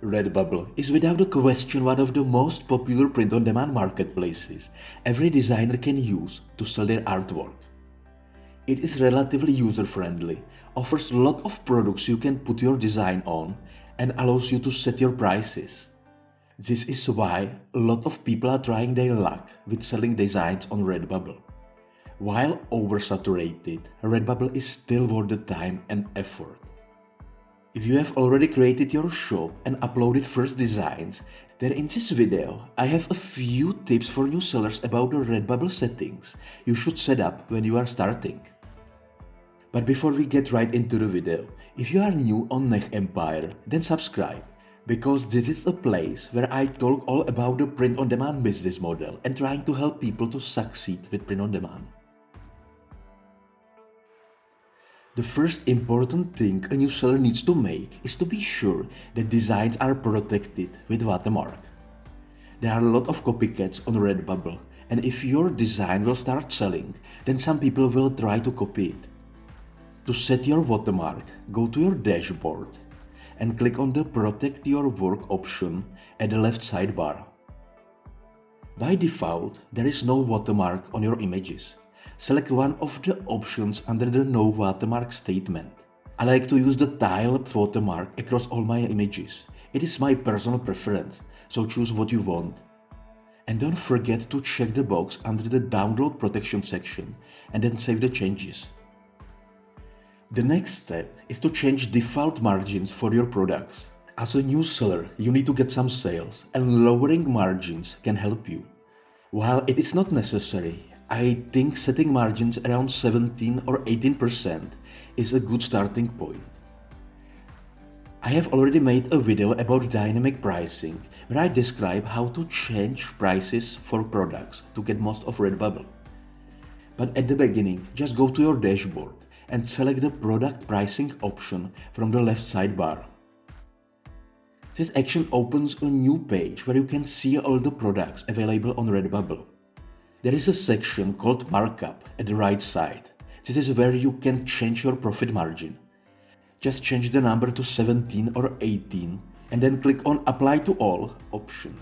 Redbubble is without a question one of the most popular print-on-demand marketplaces every designer can use to sell their artwork. It is relatively user-friendly, offers a lot of products you can put your design on, and allows you to set your prices. This is why a lot of people are trying their luck with selling designs on Redbubble. While oversaturated, Redbubble is still worth the time and effort. If you have already created your shop and uploaded first designs, then in this video I have a few tips for new sellers about the Redbubble settings you should set up when you are starting. But before we get right into the video, if you are new on NechEmpire, then subscribe, because this is a place where I talk all about the print-on-demand business model and trying to help people to succeed with print-on-demand. The first important thing a new seller needs to make is to be sure that designs are protected with watermark. There are a lot of copycats on Redbubble, and if your design will start selling, then some people will try to copy it. To set your watermark, go to your dashboard and click on the Protect Your Work option at the left sidebar. By default, there is no watermark on your images. Select one of the options under the No Watermark statement. I like to use the tiled watermark across all my images. It is my personal preference, so choose what you want. And don't forget to check the box under the Download Protection section and then save the changes. The next step is to change default margins for your products. As a new seller, you need to get some sales, and lowering margins can help you. While it is not necessary, I think setting margins around 17 or 18% is a good starting point. I have already made a video about dynamic pricing where I describe how to change prices for products to get most of Redbubble. But at the beginning, just go to your dashboard and select the product pricing option from the left sidebar. This action opens a new page where you can see all the products available on Redbubble. There is a section called Markup at the right side. This is where you can change your profit margin. Just change the number to 17 or 18 and then click on Apply to All option.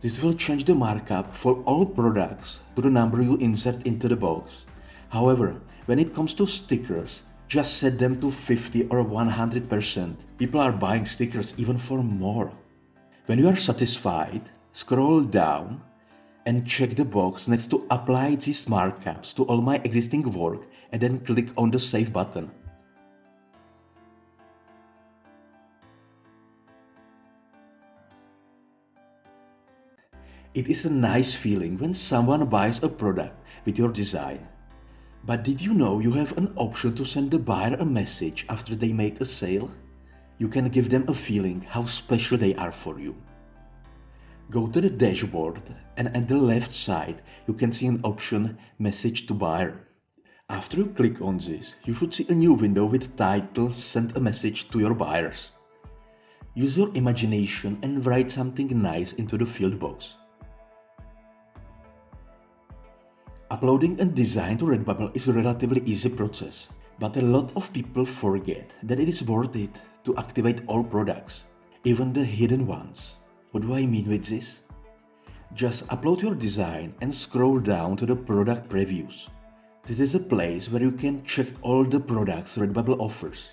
This will change the markup for all products to the number you insert into the box. However, when it comes to stickers, just set them to 50 or 100%. People are buying stickers even for more. When you are satisfied, scroll down and check the box next to Apply these markups to all my existing work and then click on the Save button. It is a nice feeling when someone buys a product with your design. But did you know you have an option to send the buyer a message after they make a sale? You can give them a feeling how special they are for you. Go to the dashboard and at the left side you can see an option Message to Buyer. After you click on this, you should see a new window with title Send a Message to Your Buyers. Use your imagination and write something nice into the field box. Uploading a design to Redbubble is a relatively easy process, but a lot of people forget that it is worth it to activate all products, even the hidden ones. What do I mean with this? Just upload your design and scroll down to the product previews. This is a place where you can check all the products Redbubble offers.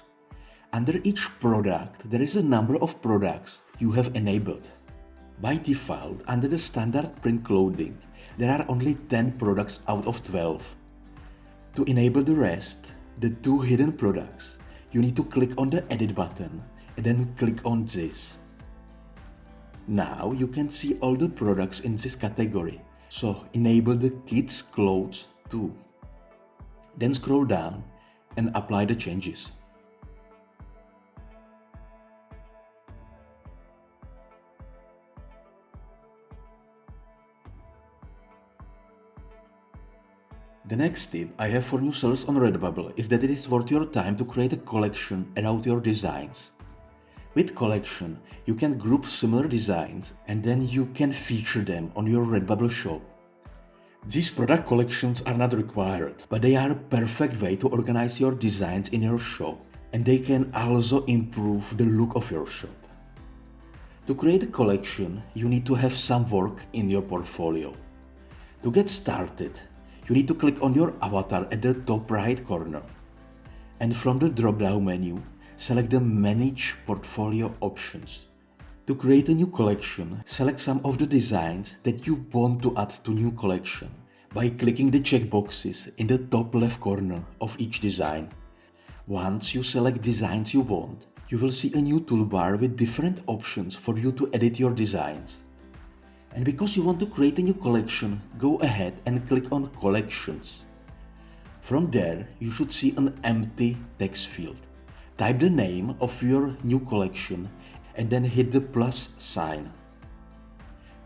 Under each product, there is a number of products you have enabled. By default, under the standard print clothing, there are only 10 products out of 12. To enable the rest, the 2 hidden products, you need to click on the Edit button and then click on this. Now you can see all the products in this category, so enable the kids' clothes too. Then scroll down and apply the changes. The next tip I have for new sellers on Redbubble is that it is worth your time to create a collection around your designs. With collection, you can group similar designs and then you can feature them on your Redbubble shop. These product collections are not required, but they are a perfect way to organize your designs in your shop, and they can also improve the look of your shop. To create a collection, you need to have some work in your portfolio. To get started, you need to click on your avatar at the top right corner. And from the drop-down menu, select the Manage Portfolio options. To create a new collection, select some of the designs that you want to add to new collection by clicking the checkboxes in the top left corner of each design. Once you select designs you want, you will see a new toolbar with different options for you to edit your designs. And because you want to create a new collection, go ahead and click on Collections. From there, you should see an empty text field. Type the name of your new collection and then hit the plus sign.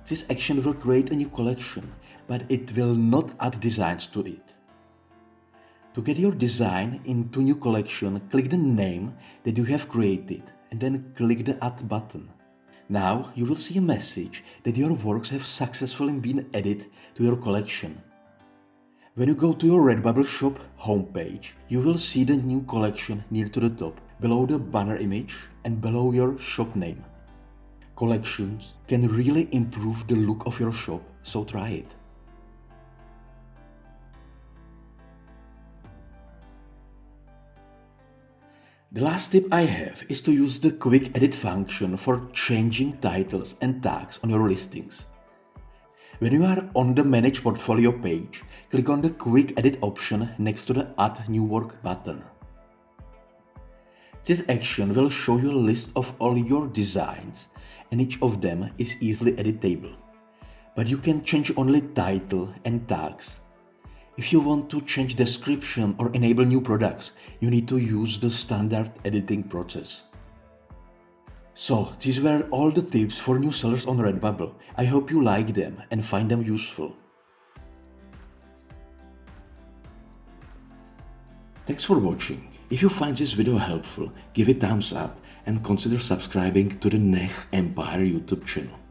This action will create a new collection, but it will not add designs to it. To get your design into new collection, click the name that you have created and then click the Add button. Now you will see a message that your works have successfully been added to your collection. When you go to your Redbubble shop homepage, you will see the new collection near to the top, below the banner image and below your shop name. Collections can really improve the look of your shop, so try it. The last tip I have is to use the quick edit function for changing titles and tags on your listings. When you are on the Manage Portfolio page, click on the Quick Edit option next to the Add New Work button. This action will show you a list of all your designs, and each of them is easily editable. But you can change only title and tags. If you want to change description or enable new products, you need to use the standard editing process. So, these were all the tips for new sellers on Redbubble. I hope you like them and find them useful. Thanks for watching. If you find this video helpful, give it a thumbs up and consider subscribing to the NechEmpire YouTube channel.